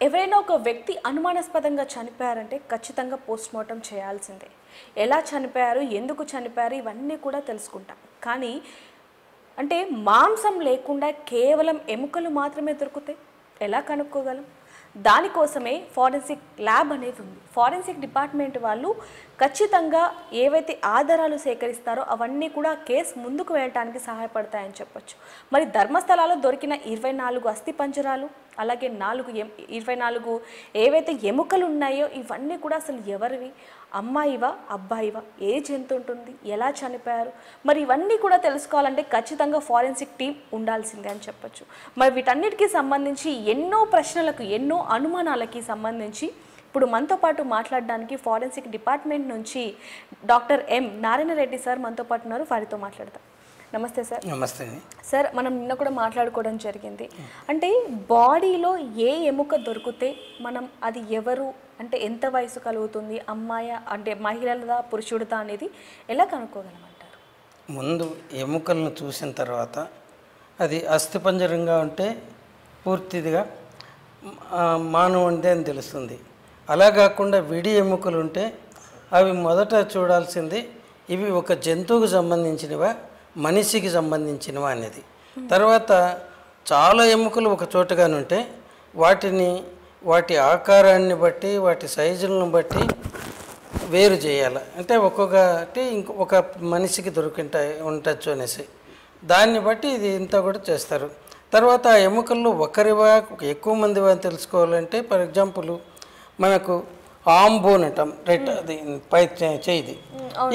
ఎవరైనా ఒక వ్యక్తి అనుమానాస్పదంగా చనిపోయారంటే ఖచ్చితంగా పోస్ట్మార్టం చేయాల్సిందే. ఎలా చనిపోయారు, ఎందుకు చనిపోయారు ఇవన్నీ కూడా తెలుసుకుంటాం. కానీ అంటే మాంసం లేకుండా కేవలం ఎముకలు మాత్రమే దొరుకుతాయి, ఎలా కనుక్కోగలం? దానికోసమే ఫారెన్సిక్ ల్యాబ్ అనేది ఉంది. ఫారెన్సిక్ డిపార్ట్మెంట్ వాళ్ళు ఖచ్చితంగా ఏవైతే ఆధారాలు సేకరిస్తారో అవన్నీ కూడా కేసు ముందుకు వెళ్ళడానికి సహాయపడతాయని చెప్పొచ్చు. మరి ధర్మస్థలాల్లో దొరికిన 24 అస్థిపంజరాలు, అలాగే 24 ఏవైతే ఎముకలు ఉన్నాయో ఇవన్నీ కూడా అసలు ఎవరివి, అమ్మాయివా అబ్బాయివా, ఏజ్ ఎంత ఉంటుంది, ఎలా చనిపోయారు, మరి ఇవన్నీ కూడా తెలుసుకోవాలంటే ఖచ్చితంగా ఫారెన్సిక్ టీం ఉండాల్సిందే అని చెప్పొచ్చు. మరి వీటన్నిటికీ సంబంధించి ఎన్నో ప్రశ్నలకు, ఎన్నో అనుమానాలకి సంబంధించి ఇప్పుడు మనతో పాటు మాట్లాడడానికి ఫారెన్సిక్ డిపార్ట్మెంట్ నుంచి doctor M Narayana Reddy sir మనతో పాటు ఉన్నారు. వారితో మాట్లాడతాం. నమస్తే సార్. నమస్తే సార్. మనం నిన్న కూడా మాట్లాడుకోవడం జరిగింది. అంటే బాడీలో ఏ ఎముక దొరికితే మనం అది ఎవరు, అంటే ఎంత వయసు కలుగుతుంది, అమ్మాయి అంటే మహిళలదా పురుషుడిదా అనేది ఎలా కనుక్కోగలమంటారు? ముందు ఎముకలను చూసిన తర్వాత అది అస్థిపంజరంగా ఉంటే పూర్తిగా మానవునిదే అని తెలుస్తుంది. అలా కాకుండా విడి ఎముకలు ఉంటే అవి మొదట చూడాల్సింది ఇవి ఒక జంతువుకు సంబంధించినవా మనిషికి సంబంధించినవా అనేది. తర్వాత చాలా ఎముకలు ఒక చోటగానే ఉంటే వాటి ఆకారాన్ని బట్టి వాటి సైజులను బట్టి వేరు చేయాలి. అంటే ఒక్కొక్కటి ఒక మనిషికి ఉండొచ్చు అనేసి దాన్ని బట్టి ఇది ఇంత కూడా చేస్తారు. తర్వాత ఆ ఎముకల్లో ఒకరివా ఎక్కువ మందివా అని తెలుసుకోవాలంటే ఫర్ ఎగ్జాంపుల్ మనకు ఆర్మ్ బోన్ అంటాం, అది పై చేయిది,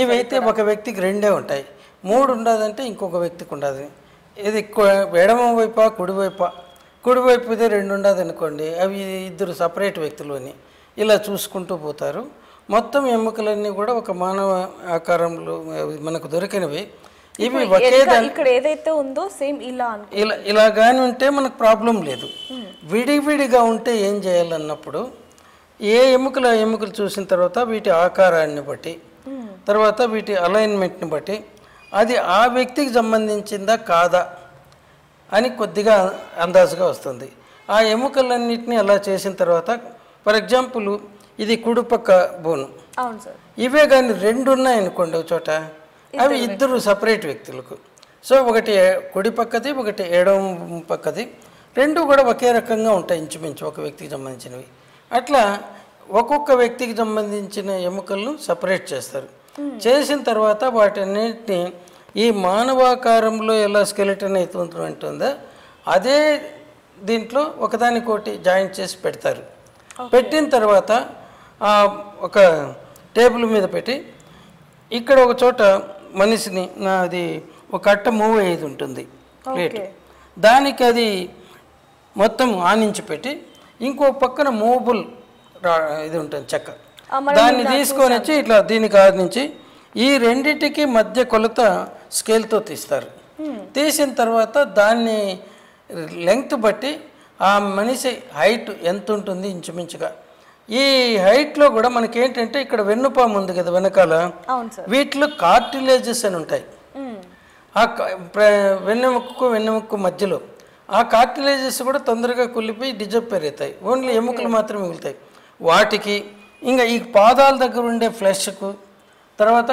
ఇవైతే ఒక వ్యక్తికి 2 ఉంటాయి. 3 ఉండదంటే ఇంకొక వ్యక్తికి ఉండదు. ఇది ఎడమ వైపా కుడివైపుదే 2 ఉండదు అనుకోండి, అవి 2 సపరేట్ వ్యక్తులు అని ఇలా చూసుకుంటూ పోతారు. మొత్తం ఎముకలన్నీ కూడా ఒక మానవ ఆకారంలో మనకు దొరికినవి. ఇవి ఒకే ఇక్కడ ఏదైతే ఉందో సేమ్ ఇలా కానీ ఉంటే మనకు ప్రాబ్లం లేదు. విడివిడిగా ఉంటే ఏం చేయాలన్నప్పుడు ఏ ఎముకలు చూసిన తర్వాత వీటి ఆకారాన్ని బట్టి, తర్వాత వీటి అలైన్మెంట్ని బట్టి అది ఆ వ్యక్తికి సంబంధించిందా కాదా అని కొద్దిగా అందాజుగా వస్తుంది. ఆ ఎముకలన్నింటినీ అలా చేసిన తర్వాత ఫర్ ఎగ్జాంపుల్ ఇది కుడిపక్క బోను, ఇవే కానీ 2 ఉన్నాయనుకోండి ఒక చోట, అవి 2 సపరేట్ వ్యక్తులకు. సో ఒకటి కుడి పక్కది, ఒకటి ఎడమ పక్కది, 2 కూడా ఒకే రకంగా ఉంటాయి ఇంచుమించు ఒక వ్యక్తికి సంబంధించినవి. అట్లా ఒక్కొక్క వ్యక్తికి సంబంధించిన ఎముకలను సపరేట్ చేస్తారు. చేసిన తర్వాత వాటన్నిటిని ఈ మానవాకారంలో ఎలా స్కెలిటన్ అవుతుంటుందో అదే దీంట్లో ఒకదానికోటి జాయింట్ చేసి పెడతారు. పెట్టిన తర్వాత ఒక టేబుల్ మీద పెట్టి ఇక్కడ ఒక చోట మనిషిని అది ఒక అట్ట మూవ్ అయ్యేది ఉంటుంది ప్లేట్, దానికి అది మొత్తం ఆనించి పెట్టి ఇంకో పక్కన మూవబుల్ ఇది ఉంటుంది చెక్క, దాన్ని తీసుకొని వచ్చి ఇట్లా దీనికి ఆనించి ఈ రెండిటికి మధ్య కొలత స్కేల్తో తీస్తారు. తీసిన తర్వాత దాన్ని లెంగ్త్ బట్టి ఆ మనిషి హైట్ ఎంత ఉంటుంది ఇంచుమించుగా, ఈ హైట్లో కూడా మనకేంటంటే ఇక్కడ వెన్నుపాము ఉంది కదా వెనకాల, వీటిలో కార్టిలేజెస్ అని ఉంటాయి. ఆ వెన్నెముక్కు మధ్యలో ఆ కార్టిలేజెస్ కూడా తొందరగా కుళ్ళిపోయి డిజప్పేర్ అవుతాయి, ఓన్లీ ఎముకలు మాత్రమే మిగులుతాయి. వాటికి ఇంకా ఈ పాదాల దగ్గర ఉండే ఫ్లెష్కు, తర్వాత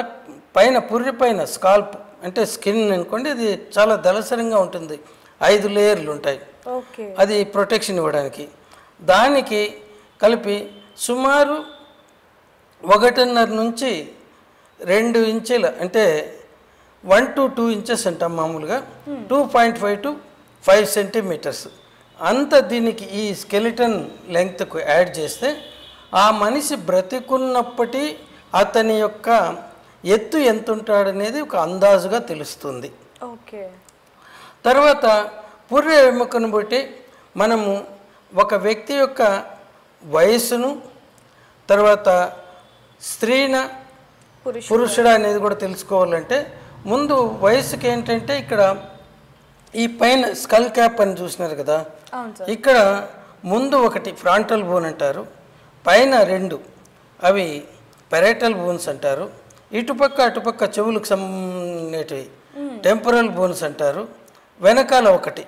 పుర్రి పైన స్కాల్ప్ అంటే స్కిన్ అనుకోండి, అది చాలా దళసరంగా ఉంటుంది, 5 లేయర్లు ఉంటాయి, అది ప్రొటెక్షన్ ఇవ్వడానికి. దానికి కలిపి సుమారు 1.5 నుంచి 2 ఇంచుల అంటే 1 to 2 ఇంచెస్ అంటాం మామూలుగా, 2.5 to 5 సెంటీమీటర్స్ అంత దీనికి ఈ స్కెలిటన్ లెంగ్త్కు యాడ్ చేస్తే ఆ మనిషి బ్రతికున్నప్పటి అతని యొక్క ఎత్తు ఎంత ఉంటాడనేది ఒక అందాజుగా తెలుస్తుంది. తర్వాత పుర్రె ఎముకను బట్టి మనము ఒక వ్యక్తి యొక్క వయస్సును, తర్వాత స్త్రీనా పురుషుడా అనేది కూడా తెలుసుకోవాలంటే ముందు వయసుకి ఏంటంటే ఇక్కడ ఈ పైన స్కల్ క్యాప్ అని చూసినారు కదా, ఇక్కడ ముందు ఒకటి ఫ్రాంటల్ బోన్ అంటారు, పైన 2 అవి పెరైటల్ బోన్స్ అంటారు, ఇటుపక్క అటుపక్క చెవులకు సంబంధించినవి టెంపరల్ బోన్స్ అంటారు, వెనకాల ఒకటి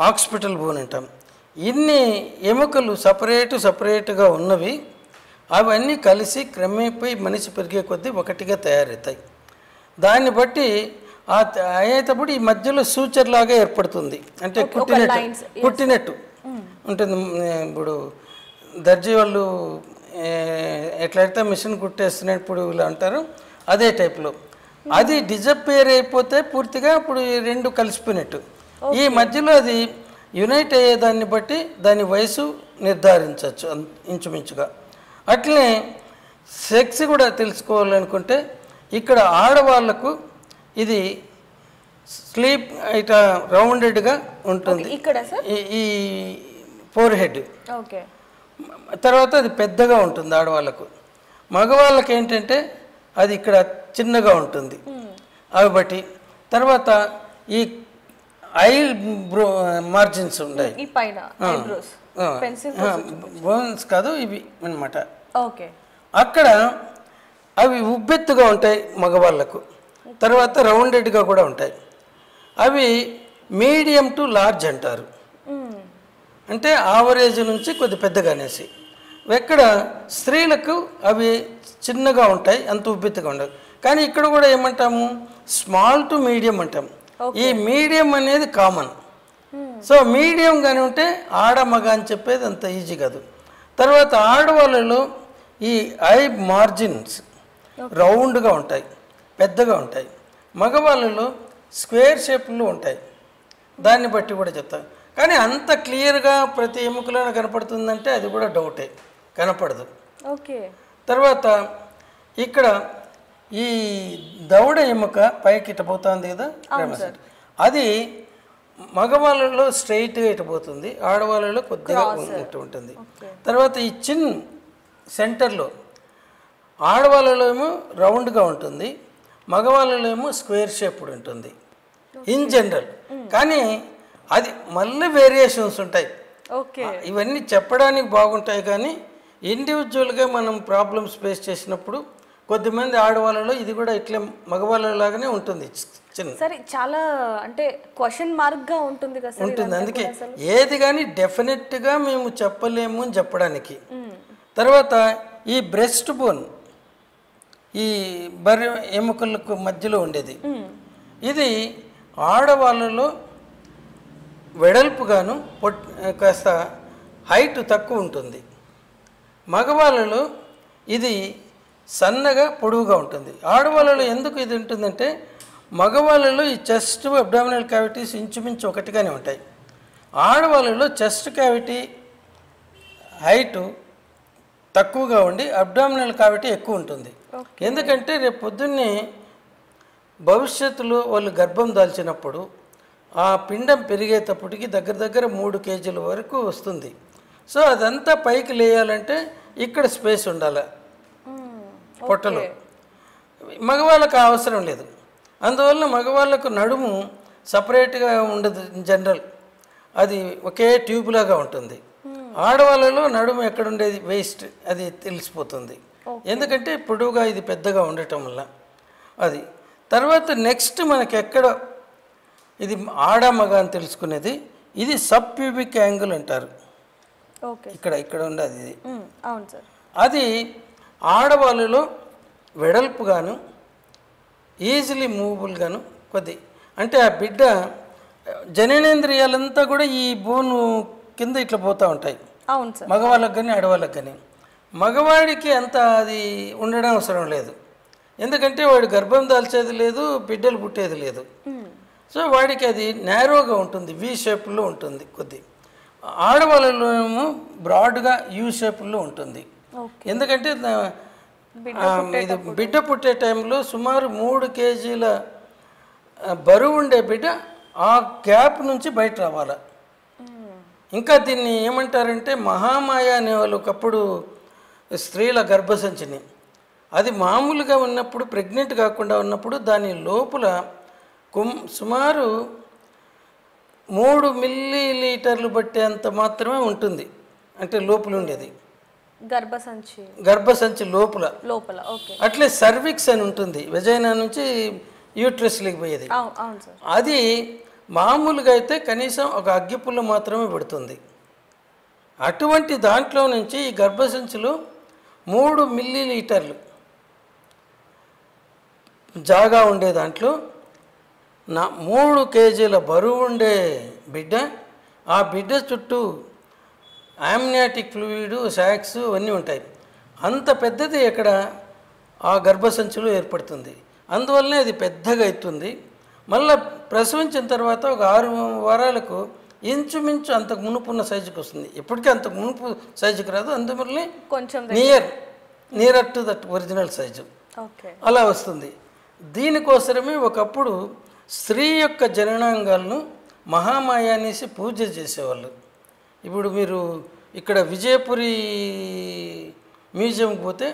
ఆక్సిపిటల్ బోన్ అంటాం. ఇన్ని ఎముకలు సపరేటుగా ఉన్నవి అవన్నీ కలిసి క్రమేపై మనిషి పెరిగే కొద్దీ ఒకటిగా తయారవుతాయి. దాన్ని బట్టి అయ్యేటప్పుడు ఈ మధ్యలో సూచర్లాగా ఏర్పడుతుంది, అంటే కుట్టినట్టు ఉంటుంది. ఇప్పుడు దర్జీ వాళ్ళు ఎట్లయితే మిషన్ కుట్టేస్తున్నప్పుడు ఇలా అంటారు, అదే టైప్లో అది డిజపేర్ అయిపోతే పూర్తిగా అప్పుడు ఈ రెండు కలిసిపోయినట్టు. ఈ మధ్యలో అది యునైట్ అయ్యేదాన్ని బట్టి దాని వయసు నిర్ధారించవచ్చు ఇంచుమించుగా. అట్లనే సెక్స్ కూడా తెలుసుకోవాలనుకుంటే ఇక్కడ ఆడవాళ్లకు ఇది స్లీప్ ఇట్లా రౌండెడ్గా ఉంటుంది, ఈ ఫోర్ హెడ్. తర్వాత అది పెద్దగా ఉంటుంది ఆడవాళ్ళకు. మగవాళ్ళకి ఏంటంటే అది ఇక్కడ చిన్నగా ఉంటుంది అవి బట్టి. తర్వాత ఈ ఐ మార్జిన్స్ ఉన్నాయి, బోన్స్ కాదు ఇవి అన్నమాట. అక్కడ అవి ఉబ్బెత్తుగా ఉంటాయి మగవాళ్ళకు. తర్వాత రౌండెడ్గా కూడా ఉంటాయి. అవి మీడియం టు లార్జ్ అంటారు, అంటే ఆవరేజ్ నుంచి కొద్ది పెద్దగా అనేసి. ఎక్కడ స్త్రీలకు అవి చిన్నగా ఉంటాయి, అంత ఉబ్బెత్తుగా ఉండవు. కానీ ఇక్కడ కూడా ఏమంటాము, స్మాల్ టు మీడియం అంటాం. ఈ మీడియం అనేది కామన్. సో మీడియం కానీ ఉంటే ఆడ మగ అని చెప్పేది అంత ఈజీ కాదు. తర్వాత ఆడవాళ్ళలో ఈ ఐ మార్జిన్స్ రౌండ్గా ఉంటాయి, పెద్దగా ఉంటాయి. మగవాళ్ళలో స్క్వేర్ షేప్లో ఉంటాయి. దాన్ని బట్టి కూడా చెప్తాను. కానీ అంత క్లియర్గా ప్రతి ఎముకలోనే కనపడుతుందంటే అది కూడా డౌటే, కనపడదు. తర్వాత ఇక్కడ ఈ దవడ ఎముక పైకి ఇటపోతుంది కదా, అది మగవాళ్ళలో స్ట్రైట్గా ఇటపోతుంది, ఆడవాళ్ళలో కొద్దిగా ఉంటుంది. తర్వాత ఈ చిన్ సెంటర్లో ఆడవాళ్ళలో ఏమో రౌండ్గా ఉంటుంది, మగవాళ్ళలో ఏమో స్క్వేర్ షేప్డ్ ఉంటుంది ఇన్ జనరల్. కానీ అది మళ్ళీ వేరియేషన్స్ ఉంటాయి. ఇవన్నీ చెప్పడానికి బాగుంటాయి, కానీ ఇండివిజువల్గా మనం ప్రాబ్లమ్స్ ఫేస్ చేసినప్పుడు కొద్దిమంది ఆడవాళ్ళలో ఇది కూడా ఇట్లా మగవాళ్ళలాగానే ఉంటుంది చిన్న. సరే, చాలా అంటే క్వశ్చన్ మార్క్గా ఉంటుంది కదా ఉంటుంది. అందుకే ఏది కానీ డెఫినెట్గా మేము చెప్పలేము అని చెప్పడానికి. తర్వాత ఈ బ్రెస్ట్ బోన్, ఈ బర్రె ఎముకలకు మధ్యలో ఉండేది, ఇది ఆడవాళ్ళలో వెడల్పుగాను కాస్త హైట్ తక్కువ ఉంటుంది. మగవాళ్ళలో ఇది సన్నగా పొడవుగా ఉంటుంది. ఆడవాళ్ళలో ఎందుకు ఇది ఉంటుందంటే మగవాళ్ళలో ఈ చెస్ట్ అబ్డామినల్ క్యావిటీస్ ఇంచుమించు ఒకటిగానే ఉంటాయి. ఆడవాళ్ళలో చెస్ట్ క్యావిటీ హైటు తక్కువగా ఉండి అబ్డామినల్ క్యావిటీ ఎక్కువ ఉంటుంది. ఎందుకంటే రేపు పొద్దున్నే భవిష్యత్తులో వాళ్ళు గర్భం దాల్చినప్పుడు ఆ పిండం పెరిగేటప్పటికి దగ్గర 3 కేజీల వరకు వస్తుంది. సో అదంతా పైకి లేయాలంటే ఇక్కడ స్పేస్ ఉండాలి పొట్టలో. మగవాళ్ళకు అవసరం లేదు. అందువల్ల మగవాళ్ళకు నడుము సపరేట్గా ఉండదు జనరల్, అది ఒకే ట్యూబ్ లాగా ఉంటుంది. ఆడవాళ్ళలో నడుము ఎక్కడుండేది వేస్ట్, అది తెలిసిపోతుంది. ఎందుకంటే పొడవుగా ఇది పెద్దగా ఉండటం వల్ల అది. తర్వాత నెక్స్ట్ మనకి ఎక్కడ ఇది ఆడ మగ అని తెలుసుకునేది, ఇది సబ్ ప్యూబిక్ యాంగిల్ అంటారు. ఇక్కడ ఉండేది ఇది. అది ఆడవాళ్ళలో వెడల్పుగాను ఈజీలీ మూవబుల్గాను కొద్ది, అంటే ఆ బిడ్డ జననేంద్రియాలంతా కూడా ఈ బోను కింద ఇట్లా పోతూ ఉంటాయి, మగవాళ్ళకి కానీ ఆడవాళ్ళకి కానీ. మగవాడికి అంత అది ఉండడం అవసరం లేదు, ఎందుకంటే వాడు గర్భం దాల్చేది లేదు, బిడ్డలు పుట్టేది లేదు. సో వాడికి అది నేరోగా ఉంటుంది, వి షేప్లో ఉంటుంది కొద్ది. ఆడవాళ్ళలో ఏమో బ్రాడ్గా యూ షేప్లో ఉంటుంది. ఎందుకంటే ఇది బిడ్డ పుట్టే టైంలో సుమారు 3 కేజీల బరువు ఉండే బిడ్డ ఆ గ్యాప్ నుంచి బయట రావాలి. ఇంకా దీన్ని ఏమంటారంటే మహామాయ అనేవాళ్ళు ఒకప్పుడు స్త్రీల గర్భసంచిని, అది మామూలుగా ఉన్నప్పుడు ప్రెగ్నెంట్ కాకుండా ఉన్నప్పుడు దాని లోపల సుమారు 3 మిల్లీలీటర్లు పట్టేంత మాత్రమే ఉంటుంది, అంటే లోపల ఉండేది గర్భసంచి లోపల. అట్లే సర్విక్స్ అని ఉంటుంది, వెజైనా నుంచి యూట్రస్లోకి పోయేది. అది మామూలుగా అయితే కనీసం ఒక అగ్గిపుల్ల మాత్రమే పెడుతుంది. అటువంటి దాంట్లో నుంచి ఈ గర్భసంచులు 3 మిల్లీలీటర్లు జాగా ఉండే దాంట్లో 3 కేజీల బరువు ఉండే బిడ్డ, ఆ బిడ్డ చుట్టూ ఆమ్నియాటిక్ ఫ్లూయిడ్, శాక్స్ అన్నీ ఉంటాయి. అంత పెద్దది ఎక్కడ ఆ గర్భసంచులు ఏర్పడుతుంది. అందువల్లనే అది పెద్దగా అవుతుంది. మళ్ళీ ప్రసవించిన తర్వాత ఒక 6 వారాలకు ఇంచుమించు అంతకు మునుపున్న సైజుకి వస్తుంది. ఇప్పటికీ అంతకు మునుపు సైజుకి రాదు, అందువల్లనే కొంచెం near to that original size అలా వస్తుంది. దీనికోసమే ఒకప్పుడు స్త్రీ యొక్క జననాంగాలను మహామాయ అనేసి పూజ చేసేవాళ్ళు. ఇప్పుడు మీరు ఇక్కడ విజయపురి మ్యూజియంకి పోతే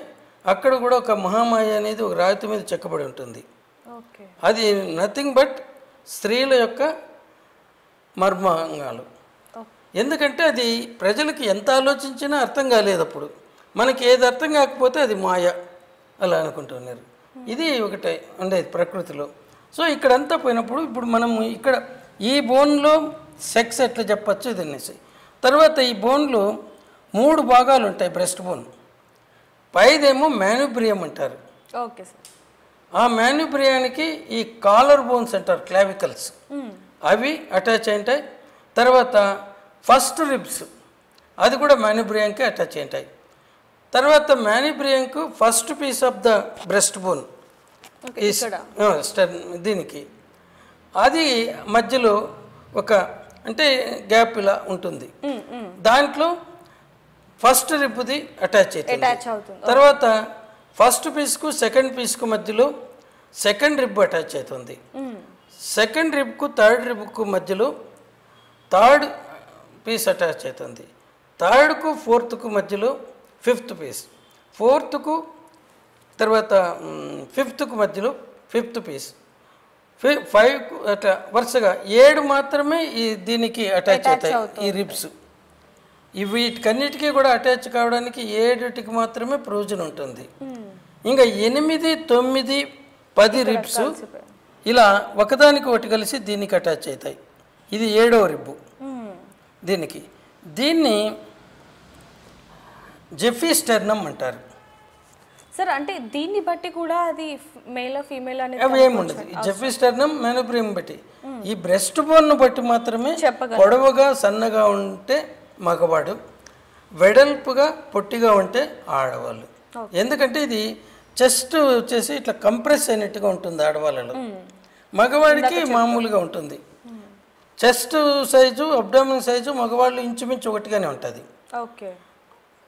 అక్కడ కూడా ఒక మహామాయ అనేది ఒక రాతి మీద చెక్కబడి ఉంటుంది. అది నథింగ్ బట్ స్త్రీల యొక్క మర్మాంగాలు. ఎందుకంటే అది ప్రజలకు ఎంత ఆలోచించినా అర్థం కాలేదు. అప్పుడు మనకి ఏది అర్థం కాకపోతే అది మాయ అలా అనుకుంటున్నారు. ఇది ఒకటే ఉండేది ప్రకృతిలో. సో ఇక్కడంతా పోయినప్పుడు ఇప్పుడు మనం ఇక్కడ ఈ బోన్లో సెక్స్ ఎట్లా చెప్పచ్చు ఇది అనేసి. తర్వాత ఈ బోన్లో 3 భాగాలు ఉంటాయి. బ్రెస్ట్ బోన్ పైదేమో మ్యాన్యుబ్రియం అంటారు. Okay sir. ఆ మ్యాన్యుబ్రియానికి ఈ కాలర్ బోన్స్ అంటారు, క్లావికల్స్, అవి అటాచ్ అయి ఉంటాయి. తర్వాత ఫస్ట్ రిబ్స్ అది కూడా మ్యాన్యుబ్రియంకి అటాచ్ అయి ఉంటాయి. తర్వాత మ్యాన్యుబ్రియంకు first piece of the breast bone దీనికి అది మధ్యలో ఒక అంటే గ్యాప్ ఇలా ఉంటుంది. దాంట్లో ఫస్ట్ రిబ్ది అటాచ్ అవుతుంది. తర్వాత ఫస్ట్ పీస్కు సెకండ్ పీస్కు మధ్యలో సెకండ్ రిబ్ అటాచ్ అవుతుంది. సెకండ్ రిబ్కు థర్డ్ రిబ్కు మధ్యలో థర్డ్ పీస్ అటాచ్ అవుతుంది. థర్డ్కు ఫోర్త్కు మధ్యలో ఫిఫ్త్ పీస్, ఫోర్త్కు తర్వాత ఫిఫ్త్కు మధ్యలో ఫిఫ్త్ పీస్, 5కు అట్లా వరుసగా 7 మాత్రమే ఈ దీనికి అటాచ్ అవుతాయి ఈ రిబ్స్. వీటికన్నిటికీ కూడా అటాచ్ కావడానికి 7టికి మాత్రమే ప్రయోజనం ఉంటుంది. ఇంకా 8, 9, 10 రిబ్స్ ఇలా ఒకదానికి ఒకటి కలిసి దీనికి అటాచ్ అవుతాయి. ఇది 7వ రిబ్బు దీనికి. దీన్ని జెఫీస్టర్నమ్ అంటారు సార్. అంటే దీన్ని బట్టి కూడా అది మేల్ ఫీమేల్ అనేది అవి ఏముండదు. జెఫీస్టర్నమ్ మ్యానోబ్రియం బట్టి, ఈ బ్రెస్ట్ బోన్ను బట్టి మాత్రమే పొడవుగా సన్నగా ఉంటే మగవాడు, వెడల్పుగా పొట్టిగా ఉంటే ఆడవాళ్ళు. ఎందుకంటే ఇది చెస్ట్ వచ్చేసి ఇట్లా కంప్రెస్ అయినట్టుగా ఉంటుంది ఆడవాళ్ళలో, మగవాడికి మామూలుగా ఉంటుంది. చెస్ట్ సైజు, అబ్డామినల్ సైజు మగవాళ్ళు ఇంచుమించు ఒకటిగానే ఉంటుంది.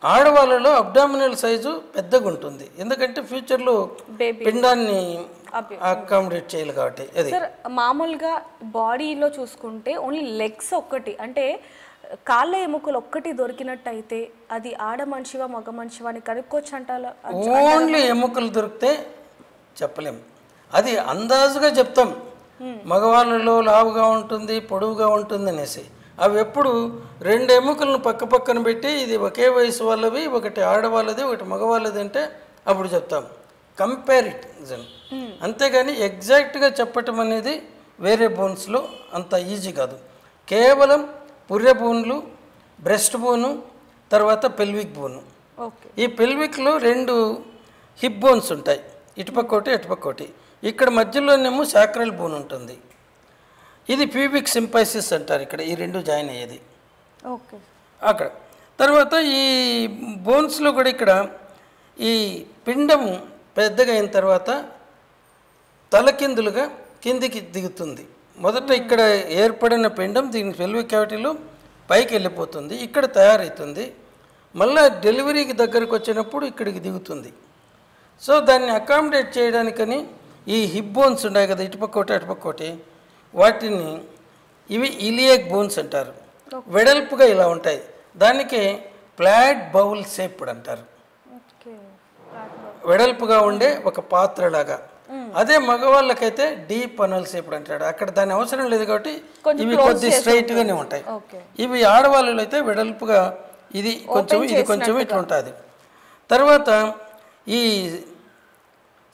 ఆడవాళ్ళలో అబ్డామినల్ సైజు పెద్దగా ఉంటుంది, ఎందుకంటే ఫ్యూచర్లో పిండాన్ని అకామిడేట్ చేయాలి కాబట్టి. అది మామూలుగా బాడీలో చూసుకుంటే ఓన్లీ లెగ్స్ ఒక్కటి, అంటే కాళ్ళ ఎముకలు ఒక్కటి దొరికినట్టయితే అది ఆడ మనిషివా మగ మనిషివా అని కనుక్కోవచ్చు అంటారా? ఓన్లీ ఎముకలు దొరికితే చెప్పలేము, అది అందాజుగా చెప్తాం. మగవాళ్ళలో లావుగా ఉంటుంది, పొడవుగా ఉంటుంది అనేసి. అవి ఎప్పుడు 2 ఎముకలను పక్క పక్కన పెట్టి ఇది ఒకే వయసు వాళ్ళవి, ఒకటి ఆడవాళ్ళది ఒకటి మగవాళ్ళది అంటే అప్పుడు చెప్తాం కంపారిజన్. అంతేగాని ఎగ్జాక్ట్గా చెప్పటం అనేది వేరే బోన్స్లో అంత ఈజీ కాదు. కేవలం పుర్రె బోన్లు, బ్రెస్ట్ బోను, తర్వాత పెల్విక్ బోను. ఈ పెల్విక్లో 2 హిప్ బోన్స్ ఉంటాయి, ఇటుపక్కోటి అటుపక్కోటి. ఇక్కడ మధ్యలోనేమో సాక్రల్ బోన్ ఉంటుంది, ఇది ప్యూబిక్ సింపైసిస్ అంటారు. ఇక్కడ ఈ 2 జాయిన్ అయ్యేది అక్కడ. తర్వాత ఈ బోన్స్లో కూడా ఇక్కడ ఈ పిండం పెద్దగా అయిన తర్వాత తలకిందులుగా కిందికి దిగుతుంది. మొదట ఇక్కడ ఏర్పడిన పిండం దీని పెల్విక్ క్యావిటీలో పైకి వెళ్ళిపోతుంది, ఇక్కడ తయారవుతుంది. మళ్ళీ డెలివరీకి దగ్గరకు వచ్చినప్పుడు ఇక్కడికి దిగుతుంది. సో దాన్ని అకామిడేట్ చేయడానికని ఈ హిప్ బోన్స్ ఉన్నాయి కదా, ఇటుపక్కోటి అటుపక్కోటి, వాటిని ఇవి ఇలియక్ బోన్స్ అంటారు. వెడల్పుగా ఇలా ఉంటాయి, దానికి ఫ్లాట్ బౌల్ షేప్డ్ అంటారు. వెడల్పుగా ఉండే ఒక పాత్రలాగా. అదే మగవాళ్ళకైతే డీప్ అనల్ షేప్డ్ అంటాడు. అక్కడ దాని అవసరం లేదు కాబట్టి ఇవి కొద్ది స్ట్రైట్గానే ఉంటాయి. ఇవి ఆడవాళ్ళలో అయితే వెడల్పుగా ఇది కొంచెం ఇది కొంచెం ఇట్లా ఉంటుంది. తర్వాత ఈ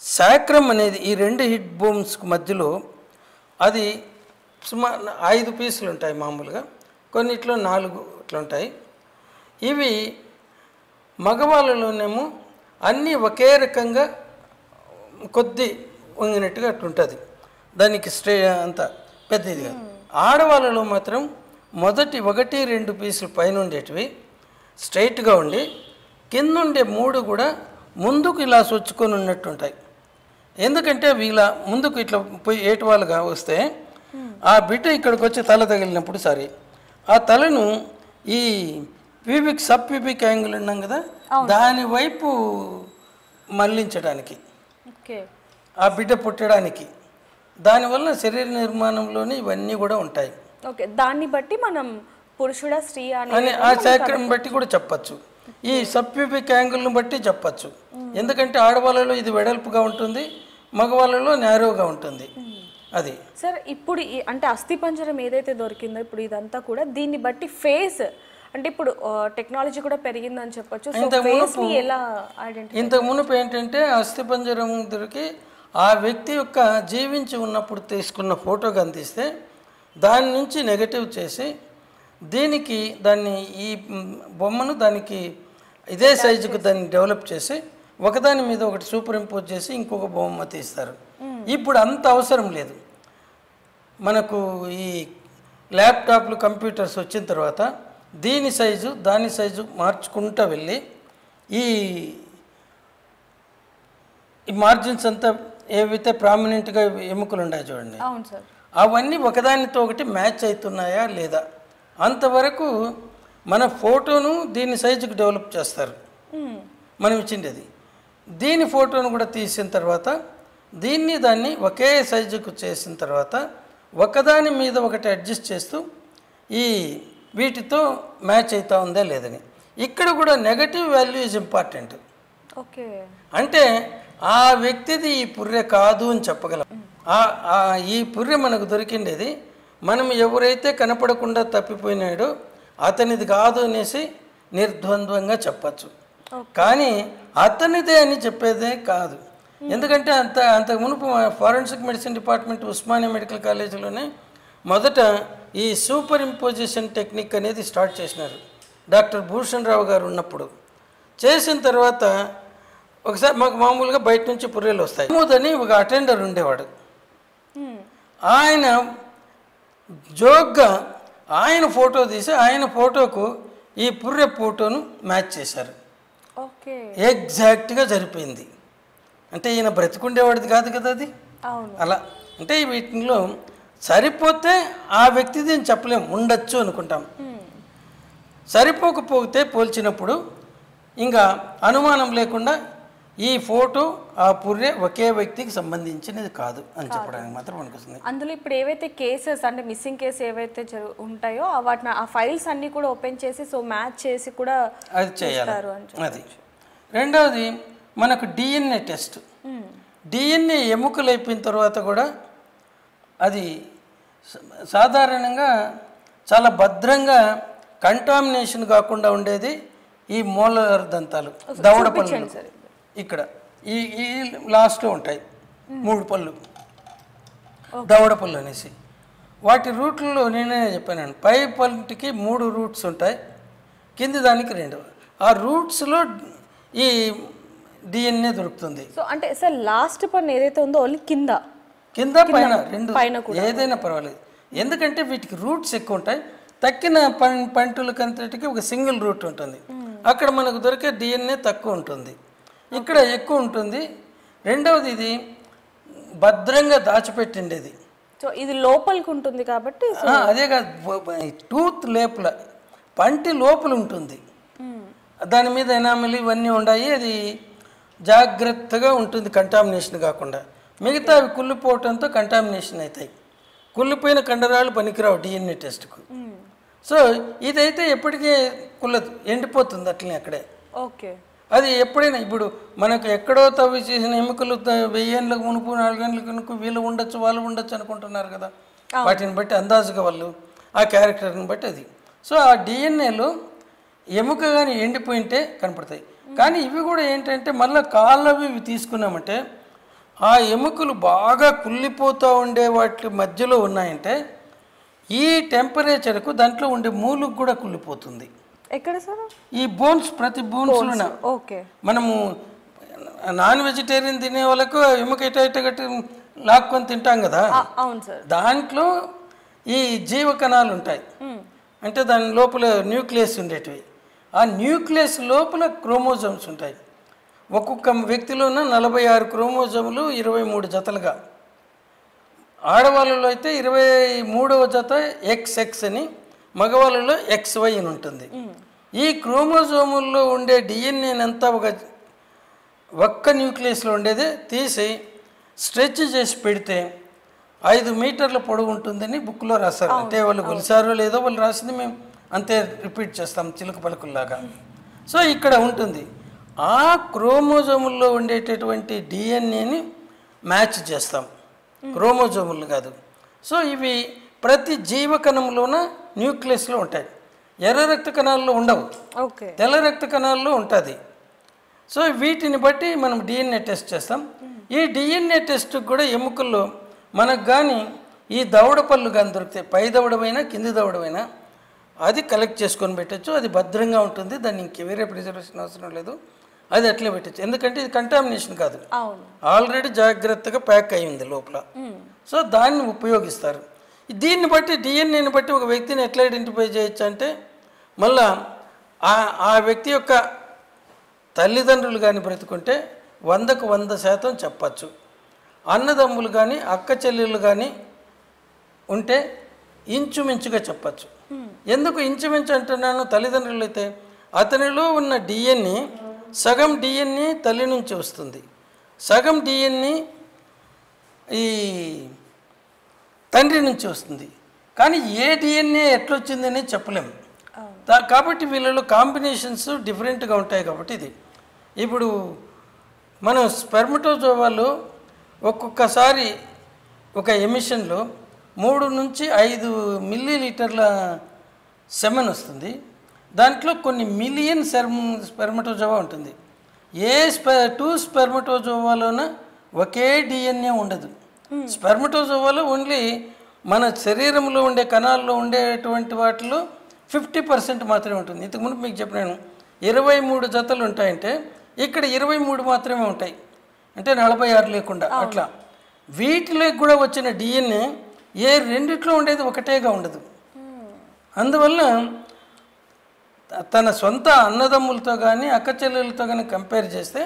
సాక్రమ్ అనేది ఈ 2 హిప్ బోన్స్కి మధ్యలో అది సుమారు 5 పీసులు ఉంటాయి మామూలుగా, కొన్నిట్లో 4 ఇట్లా ఉంటాయి. ఇవి మగవాళ్ళలోనేమో అన్నీ ఒకే రకంగా కొద్ది వంగినట్టుగా అట్లుంటుంది, దానికి అంత పెద్దదిగా. ఆడవాళ్ళలో మాత్రం మొదటి 1-2 పీసులు పైన ఉండేటివి స్ట్రైట్గా ఉండి కిందుండే 3 కూడా ముందుకు ఇలా సొచ్చుకొని ఉన్నట్టు ఉంటాయి. ఎందుకంటే అవి ఇలా ముందుకు ఇట్లా పోయి ఏటువాలుగా వస్తే ఆ బిడ్డ ఇక్కడికి వచ్చి తల తగిలినప్పుడు సరే ఆ తలను ఈ సబ్ ప్యూబిక్ యాంగిల్ ఉన్నాం కదా దాని వైపు మళ్ళించడానికి, ఆ బిడ్డ పుట్టడానికి, దానివల్ల శరీర నిర్మాణంలోని ఇవన్నీ కూడా ఉంటాయి. ఓకే, దాన్ని బట్టి మనం పురుషుడా స్త్రీ అని ఆ శాఖను బట్టి కూడా చెప్పచ్చు, ఈ సబ్ ప్యూబిక్ యాంగిల్ను బట్టి చెప్పచ్చు. ఎందుకంటే ఆడవాళ్ళలో ఇది వెడల్పుగా ఉంటుంది, మగవాళ్ళలో నేరోగా ఉంటుంది. అది సార్ ఇప్పుడు అంటే అస్థిపంజరం ఏదైతే దొరికిందో ఇప్పుడు ఇదంతా కూడా దీన్ని బట్టి ఫేస్ అంటే ఇప్పుడు టెక్నాలజీ కూడా పెరిగిందని చెప్పొచ్చు. ఇంతకు మునుపు ఏంటంటే అస్థిపంజరం దొరికి ఆ వ్యక్తి యొక్క జీవించి ఉన్నప్పుడు తీసుకున్న ఫోటో కనిపిస్తే దాని నుంచి నెగటివ్ చేసి దీనికి దాన్ని ఈ బొమ్మను దానికి ఇదే సైజుకు దాన్ని డెవలప్ చేసి ఒకదాని మీద ఒకటి సూపర్ ఇంపోజ్ చేసి ఇంకొక బొమ్మ తీస్తారు. ఇప్పుడు అంత అవసరం లేదు. మనకు ఈ ల్యాప్టాప్లు కంప్యూటర్స్ వచ్చిన తర్వాత దీని సైజు దాని సైజు మార్చుకుంటూ వెళ్ళి ఈ మార్జిన్స్ అంతా ఏవైతే ప్రామినెంట్గా ఎముకలు ఉన్నాయి చూడండి, అవన్నీ ఒకదానితో ఒకటి మ్యాచ్ అవుతున్నాయా లేదా అంతవరకు మన ఫోటోను దీని సైజుకు డెవలప్ చేస్తారు. మనం ఇచ్చిండేది దీని ఫోటోను కూడా తీసిన తర్వాత దాన్ని ఒకే సైజుకు చేసిన తర్వాత ఒకదాని మీద ఒకటి అడ్జస్ట్ చేస్తూ ఈ వీటితో మ్యాచ్ అవుతా ఉందా లేదని. ఇక్కడ కూడా negative value is important. Okay, అంటే ఆ వ్యక్తిది ఈ పుర్రె కాదు అని చెప్పగలం. ఈ పుర్రె మనకు దొరికిండేది మనం ఎవరైతే కనపడకుండా తప్పిపోయినాడో అతనిది కాదు అనేసి నిర్ద్వంద్వంగా చెప్పచ్చు. కానీ అతనిదే అని చెప్పేదే కాదు. ఎందుకంటే అంతకు మునుపు forensic medicine department Osmania medical కాలేజీలోనే మొదట ఈ సూపర్ ఇంపోజిషన్ టెక్నిక్ అనేది స్టార్ట్ చేసినారు డాక్టర్ భూషణ్ రావు గారు ఉన్నప్పుడు. చేసిన తర్వాత ఒకసారి మాకు మామూలుగా బయట నుంచి పుర్రెలు వస్తాయి. అని ఒక అటెండర్ ఉండేవాడు. ఆయన జోక్గా ఆయన ఫోటో తీసి ఆయన ఫోటోకు ఈ పుర్రె ఫోటోను మ్యాచ్ చేశారు. ఎగ్జాక్ట్గా సరిపోయింది. అంటే ఈయన బ్రతికుండేవాడిది కాదు కదా అది. అలా అంటే వీటిలో సరిపోతే ఆ వ్యక్తిది అని చెప్పలేము, ఉండొచ్చు అనుకుంటాం. సరిపోకపోతే పోల్చినప్పుడు ఇంకా అనుమానం లేకుండా ఈ ఫోటో ఆ పుర్రె ఒకే వ్యక్తికి సంబంధించినది కాదు అని చెప్పడానికి మాత్రం అనిపిస్తుంది. అందులో ఇప్పుడు ఏవైతే కేసెస్ అంటే మిస్సింగ్ కేసు ఏవైతే ఉంటాయో వాటిని ఆ ఫైల్స్ అన్ని కూడా ఓపెన్ చేసి సో మ్యాచ్ చేసి కూడా అది చేయాలి. అది రెండవది మనకు డిఎన్ఏ టెస్ట్. డిఎన్ఏ ఎముకలు అయిపోయిన తర్వాత కూడా అది సాధారణంగా చాలా భద్రంగా కంటామినేషన్ కాకుండా ఉండేది ఈ మోలార్ దంతాలు, దవడ పళ్ళు. ఇక్కడ ఈ లాస్ట్లో ఉంటాయి 3 పళ్ళు, దవడ పళ్ళు అనేసి. వాటి రూట్లలో నేనే చెప్పాను, పై పళ్ళకి 3 రూట్స్ ఉంటాయి, కింది దానికి 2. ఆ రూట్స్లో ఈ డిఎన్ఏ దొరుకుతుంది. సో అంటే సార్ లాస్ట్ పన్ను ఏదైతే ఉందో ఓన్లీ కింద పైన 2 ఏదైనా పర్వాలేదు. ఎందుకంటే వీటికి రూట్స్ ఎక్కువ ఉంటాయి. తక్కిన పంటులకంతటికి ఒక సింగిల్ రూట్ ఉంటుంది. అక్కడ మనకు దొరికే డిఎన్ఏ తక్కువ ఉంటుంది, ఇక్కడ ఎక్కువ ఉంటుంది. రెండవది ఇది భద్రంగా దాచిపెట్టిండేది. సో ఇది లోపలికి ఉంటుంది కాబట్టి అదే కాదు, టూత్ లోపల పంటి లోపల ఉంటుంది, దాని మీద ఎనామిల్ ఇవన్నీ ఉన్నాయి. అది జాగ్రత్తగా ఉంటుంది కంటామినేషన్ కాకుండా. మిగతా అవి కుళ్ళిపోవటంతో కంటామినేషన్ అవుతాయి. కుళ్ళిపోయిన కండరాలు పనికిరావు డిఎన్ఏ టెస్ట్కు. సో ఇదైతే ఎప్పటికీ కుళ్ళదు, ఎండిపోతుంది అట్లనే అక్కడే. ఓకే, అది ఎప్పుడైనా ఇప్పుడు మనకు ఎక్కడో తవ్వి చేసిన ఎముకలు 1000 ఏళ్ళకు మునుపు 4 గంటలకు మునుపు వీళ్ళు ఉండొచ్చు వాళ్ళు ఉండొచ్చు అనుకుంటున్నారు కదా. వాటిని బట్టి అందాజుగా వాళ్ళు ఆ క్యారెక్టర్ని బట్టి అది. సో ఆ డిఎన్ఏలో ఎముక కానీ ఎండిపోయింటే కనపడతాయి. కానీ ఇవి కూడా ఏంటంటే మళ్ళీ కాళ్ళవి ఇవి తీసుకున్నామంటే ఆ ఎముకలు బాగా కుళ్ళిపోతూ ఉండే వాటి మధ్యలో ఉన్నాయంటే ఈ టెంపరేచర్కు దాంట్లో ఉండే మూలుకు కూడా కుళ్ళిపోతుంది. ఎక్కడ సార్? ఈ బోన్స్, ప్రతి బోన్స్లోనే. ఓకే. మనము నాన్ వెజిటేరియన్ తినే వాళ్ళకు ఎముక ఇట గట్టి లాక్కొని తింటాం కదా, అవును సార్. దాంట్లో ఈ జీవ కణాలు ఉంటాయి. అంటే దాని లోపల న్యూక్లియస్ ఉండేటివి. ఆ న్యూక్లియస్ లోపల క్రోమోజోమ్స్ ఉంటాయి. ఒక్కొక్క వ్యక్తిలోన 46 క్రోమోజోములు 23 జతలుగా. ఆడవాళ్ళలో అయితే 23వ జత XX అని, మగవాళ్ళలో XY అని ఉంటుంది. ఈ క్రోమోజోముల్లో ఉండే డిఎన్ఏనంతా ఒక్క న్యూక్లియస్లో ఉండేది తీసి స్ట్రెచ్ చేసి పెడితే 5 మీటర్ల పొడవు ఉంటుందని బుక్లో రాశారు. అంటే వాళ్ళు కొలిసారో లేదో వాళ్ళు రాసింది మేము అంతే రిపీట్ చేస్తాం చిలుక పలుకుల్లాగా. సో ఇక్కడ ఉంటుంది. ఆ క్రోమోజోముల్లో ఉండేటటువంటి డిఎన్ఏని మ్యాచ్ చేస్తాం, క్రోమోజోములు కాదు. సో ఇవి ప్రతి జీవకణంలోన న్యూక్లియస్లో ఉంటాయి. ఎర్ర రక్త కణాల్లో ఉండవు, తెల్ల రక్త కణాల్లో ఉంటుంది. సో వీటిని బట్టి మనం డిఎన్ఏ టెస్ట్ చేస్తాం. ఈ డిఎన్ఏ టెస్ట్కి కూడా ఎముకల్లో మనకు కానీ ఈ దవడ పళ్ళు కానీ దొరికితే, పై దవడమైనా కింది దవడమైనా, అది కలెక్ట్ చేసుకొని పెట్టచ్చు. అది భద్రంగా ఉంటుంది, దాన్ని ఇంక వేరే ప్రిజర్వేషన్ అవసరం లేదు, అది అట్లే పెట్టచ్చు. ఎందుకంటే ఇది కంటామినేషన్ కాదు, ఆల్రెడీ జాగ్రత్తగా ప్యాక్ అయి ఉంది లోపల. సో దాన్ని ఉపయోగిస్తారు. దీన్ని బట్టి డిఎన్ఏని బట్టి ఒక వ్యక్తిని ఎట్లా ఐడెంటిఫై చేయొచ్చు అంటే, మళ్ళా ఆ వ్యక్తి యొక్క తల్లిదండ్రులు కానీ బ్రతుకుంటే 100కు 100% చెప్పచ్చు. అన్నదమ్ములు కానీ అక్క చెల్లెళ్ళు కానీ ఉంటే ఇంచుమించుగా చెప్పచ్చు. ఎందుకు ఇంచుమించు అంటున్నాను? తల్లిదండ్రులు అయితే అతనిలో ఉన్న డిఎన్ఏ సగం డిఎన్ఏ తల్లి నుంచి వస్తుంది, సగం డిఎన్ఏ ఈ తండ్రి నుంచి వస్తుంది. కానీ ఏ డిఎన్ఏ ఎట్లొచ్చిందని చెప్పలేము. కాబట్టి వీళ్ళలో కాంబినేషన్స్ డిఫరెంట్గా ఉంటాయి. కాబట్టి ఇది ఇప్పుడు మనం స్పెర్మటోజోవాలో ఒక్కొక్కసారి ఒక ఎమిషన్లో 3 నుంచి 5 మిల్లీలీటర్ల సెమెన్ వస్తుంది. దాంట్లో కొన్ని మిలియన్ స్పెర్మటోజోవా ఉంటుంది. ఏ 2 స్పెర్మటోజోవాలోన ఒకే డిఎన్ఏ ఉండదు. స్పెర్మటోజోవాలో ఓన్లీ మన శరీరంలో ఉండే కణాల్లో ఉండేటువంటి వాటిలో 50% మాత్రమే ఉంటుంది. ఇంతకుముందు మీకు చెప్పినాను 23 జతలు ఉంటాయంటే ఇక్కడ 23 మాత్రమే ఉంటాయి, అంటే 46 లేకుండా. అట్లా వీటిలోకి కూడా వచ్చిన డిఎన్ఏ ఏ రెండిట్లో ఉండేది ఒకటేగా ఉండదు. అందువల్ల తన సొంత అన్నదమ్ములతో కానీ అక్క చెల్లెలతో కానీ కంపేర్ చేస్తే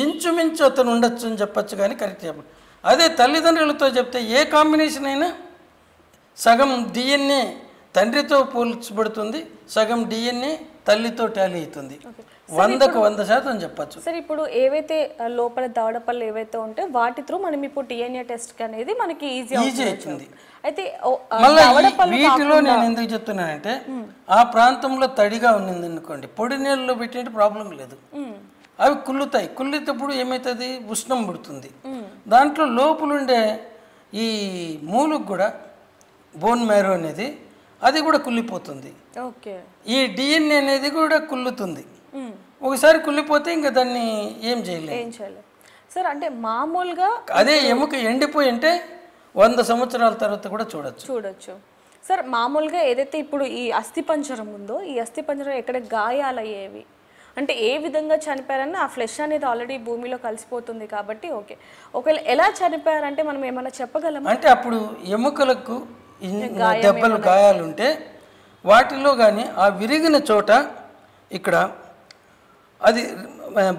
ఇంచుమించు అతను ఉండొచ్చు అని చెప్పచ్చు, కానీ కరెక్ట్ చెప్పండి. అదే తల్లిదండ్రులతో చెప్తే ఏ కాంబినేషన్ అయినా సగం డిఎన్ఏ తండ్రితో పోల్చబడుతుంది, సగం డిఎన్ఏ తల్లితో టాలీ అవుతుంది. 100కు 100% చెప్పచ్చు. సరే, ఇప్పుడు ఏవైతే లోపల దవడపళ్ళు ఏవైతే ఉంటే వాటి త్రూ మనం ఇప్పుడు డిఎన్ఏ టెస్ట్ అనేది మనకి ఈజీ అవుతుంది. అయితే వీటిలో నేను ఎందుకు చెప్తున్నానంటే, ఆ ప్రాంతంలో తడిగా ఉన్నది అనుకోండి, పొడి నీళ్ళలో పెట్టినట్టు ప్రాబ్లం లేదు, అవి కుళ్ళుతాయి. కుళ్ళేటప్పుడు ఏమవుతుంది? ఉష్ణం పుడుతుంది. దాంట్లో లోపలుండే ఈ మూలుకు కూడా బోన్ మ్యారో అనేది అది కూడా కుళ్ళిపోతుంది. ఈ డిఎన్ఏ అనేది కూడా కుళ్ళుతుంది. ఒకసారి కుళ్ళిపోతే ఇంకా దాన్ని ఏం చేయలేదు సార్. అంటే మామూలుగా అదే ఎముక ఎండిపోయి అంటే 100 సంవత్సరాల తర్వాత కూడా చూడొచ్చు సార్. మామూలుగా ఏదైతే ఇప్పుడు ఈ అస్థిపంజరం ఉందో, ఈ అస్థిపంజరం ఎక్కడ గాయాలయ్యేవి అంటే ఏ విధంగా చనిపోయారని, ఆ ఫ్లెష్ అనేది ఆల్రెడీ భూమిలో కలిసిపోతుంది కాబట్టి ఓకే. ఒకవేళ ఎలా చనిపోయారంటే మనం ఏమైనా చెప్పగలమా? అంటే అప్పుడు ఎముకలకు దెబ్బలు గాయాలుంటే వాటిలో కానీ ఆ విరిగిన చోట ఇక్కడ అది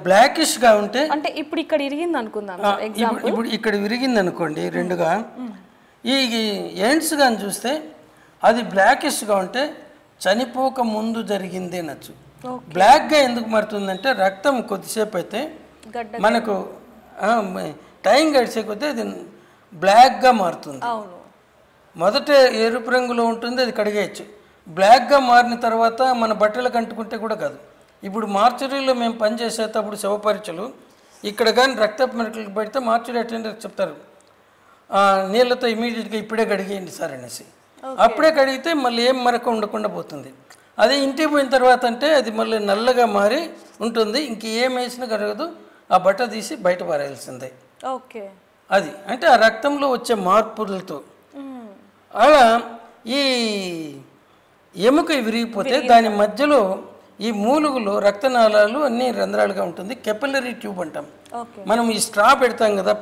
బ్లాకిష్గా ఉంటే, అంటే ఇప్పుడు ఇక్కడ ఇరిగింది అనుకుందాం, ఇప్పుడు ఇక్కడ విరిగింది అనుకోండి రెండుగా, ఈ ఎండ్స్ కానీ చూస్తే అది బ్లాకిష్గా ఉంటే చనిపోక ముందు జరిగింది అనొచ్చు. బ్లాక్గా ఎందుకు మారుతుందంటే రక్తం కొద్దిసేపు అయితే మనకు టైం గడిచే కొద్దీ అది బ్లాక్గా మారుతుంది. మొదట ఎరుపు రంగులో ఉంటుంది, అది కడిగేయచ్చు. బ్లాక్గా మారిన తర్వాత మన బట్టలకు అంటుకుంటే కూడా కాదు. ఇప్పుడు మార్చరీలో మేము పనిచేసేటప్పుడు శవ పరీక్షలు ఇక్కడ కానీ రక్తపు మరకలు పెడితే మార్చరీ అటెండర్ చెప్తారు, నీళ్ళతో ఇమీడియట్గా ఇప్పుడే కడిగేయండి సార్ అనేసి. అప్పుడే కడిగితే మళ్ళీ ఏం మరక ఉండకుండా పోతుంది. అదే ఇంటికి పోయిన తర్వాత అంటే అది మళ్ళీ నల్లగా మారి ఉంటుంది, ఇంక ఏం వేసినా కరగదు, ఆ బట్ట తీసి బయట పారేయాల్సిందే. అది అంటే ఆ రక్తంలో వచ్చే మార్పులతో. అలా ఈ ఎముక విరిగిపోతే దాని మధ్యలో ఈ మూలుగులో రక్తనాళాలు అన్ని రంధ్రాలుగా ఉంటుంది, కెపిలరీ ట్యూబ్ అంటాం. ఓకే. మనం ఈ స్ట్రా పెడతాం కదా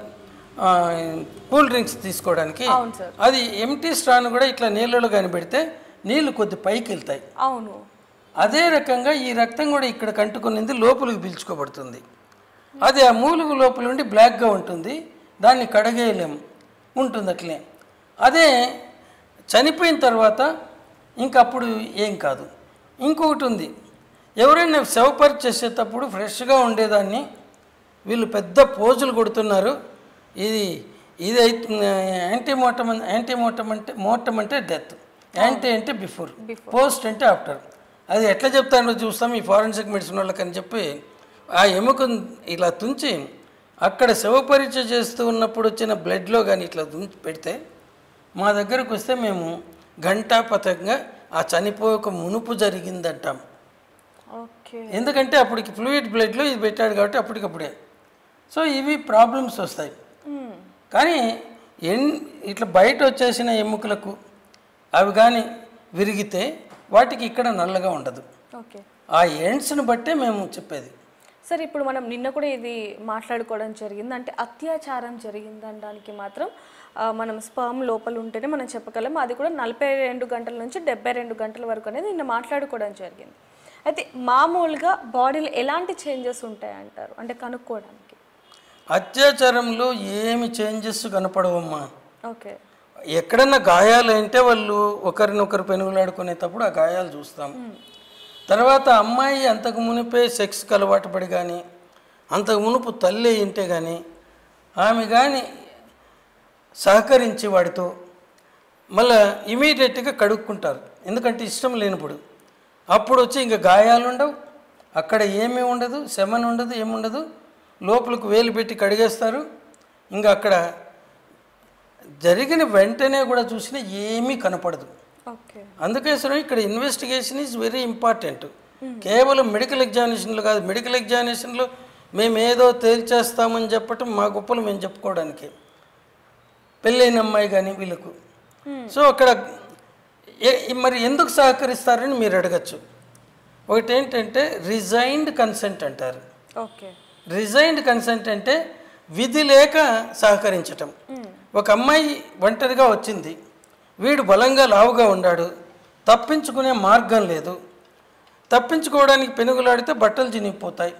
కూల్ డ్రింక్స్ తీసుకోవడానికి, అవును సార్. అది ఎంటీ స్ట్రాను కూడా ఇట్లా నీళ్ళలో కానీ పెడితే నీళ్లు కొద్ది పైకి వెళ్తాయి. అవును. అదే రకంగా ఈ రక్తం కూడా ఇక్కడ కంటుకునింది లోపలికి పీల్చుకోబడుతుంది. అది ఆ మూలుగు లోపల ఉండి బ్లాక్గా ఉంటుంది, దాన్ని కడగేయలేము, ఉంటుంది అట్లే. అదే చనిపోయిన తర్వాత ఇంకప్పుడు ఏం కాదు. ఇంకొకటి ఉంది, ఎవరైనా శవపరీక్ష చేసేటప్పుడు ఫ్రెష్గా ఉండేదాన్ని వీళ్ళు పెద్ద పోజులు కొడుతున్నారు, ఇది ఇది మోర్టం అంటే డెత్, యాంటీ అంటే బిఫోర్, పోస్ట్ అంటే ఆఫ్టర్. అది ఎట్లా చెప్తానో చూస్తాం ఈ ఫారెన్సిక్ మెడిసిన్ వాళ్ళకని చెప్పి ఆ ఎముకను ఇలా తుంచి అక్కడ శవపరీక్ష చేస్తూ ఉన్నప్పుడు వచ్చిన బ్లడ్లో కానీ ఇట్లా తుంచి పెడితే మా దగ్గరకు వస్తే మేము ఘంటాపథంగా ఆ చనిపోక మునుపు జరిగిందంటాం. ఓకే. ఎందుకంటే అప్పటికి ఫ్లూయిడ్ బ్లడ్లో ఇది పెట్టాడు కాబట్టి అప్పటికప్పుడే. సో ఇవి ప్రాబ్లమ్స్ వస్తాయి. కానీ ఇట్లా బయట వచ్చేసిన ఎముకలకు అవి కానీ విరిగితే వాటికి ఇక్కడ నల్లగా ఉండదు. ఓకే. ఆ ఎండ్స్ని బట్టే మేము చెప్పేది. సార్ ఇప్పుడు మనం నిన్న కూడా ఇది మాట్లాడుకోవడం జరిగింది, అంటే అత్యాచారం జరిగిందనడానికి మాత్రం మనం స్పర్మ్ లోపల ఉంటేనే మనం చెప్పగలం, అది కూడా 42 గంటల నుంచి 72 గంటల వరకు అనేది నిన్న మాట్లాడుకోవడం జరిగింది. అయితే మామూలుగా బాడీలో ఎలాంటి చేంజెస్ ఉంటాయంటారు అంటే కనుక్కోవడానికి? అత్యాచారంలో ఏమి చేంజెస్ కనపడవమ్మా. ఓకే. ఎక్కడన్నా గాయాలు అంటే వాళ్ళు ఒకరినొకరు పెనుగులాడుకునేటప్పుడు ఆ గాయాలు చూస్తాం. తర్వాత అమ్మాయి అంతకు మునిపే సెక్స్కి అలవాటు పడి కానీ అంతకు మునుపు తల్లి ఇంటే కానీ ఆమె కానీ సహకరించి వాడితో మళ్ళీ ఇమీడియట్గా కడుక్కుంటారు, ఎందుకంటే ఇష్టం లేనప్పుడు. అప్పుడు వచ్చి ఇంకా గాయాలు ఉండవు, అక్కడ ఏమీ ఉండదు, శమన ఉండదు, ఏముండదు, లోపలికి వేలు పెట్టి కడిగేస్తారు. ఇంకా అక్కడ జరిగిన వెంటనే కూడా చూసినా ఏమీ కనపడదు. అందుకోసం ఇక్కడ ఇన్వెస్టిగేషన్ ఈజ్ వెరీ ఇంపార్టెంట్. కేవలం మెడికల్ ఎగ్జామినేషన్లో కాదు, మెడికల్ ఎగ్జామినేషన్లో మేము ఏదో తేల్చేస్తామని చెప్పటం మా గొప్పలు మేము చెప్పుకోవడానికి, పెళ్ళైన అమ్మాయి కానీ వీళ్ళకు. సో అక్కడ మరి ఎందుకు సహకరిస్తారని మీరు అడగచ్చు. ఒకటి ఏంటంటే రిజైన్డ్ కన్సెంట్ అంటారు. ఓకే. రిజైన్డ్ కన్సెంట్ అంటే విధి లేక సహకరించటం. ఒక అమ్మాయి ఒంటరిగా వచ్చింది, వీడు బలంగా లావుగా ఉన్నాడు, తప్పించుకునే మార్గం లేదు, తప్పించుకోవడానికి పెనుగులాడితే బట్టలు చినిగిపోతాయి,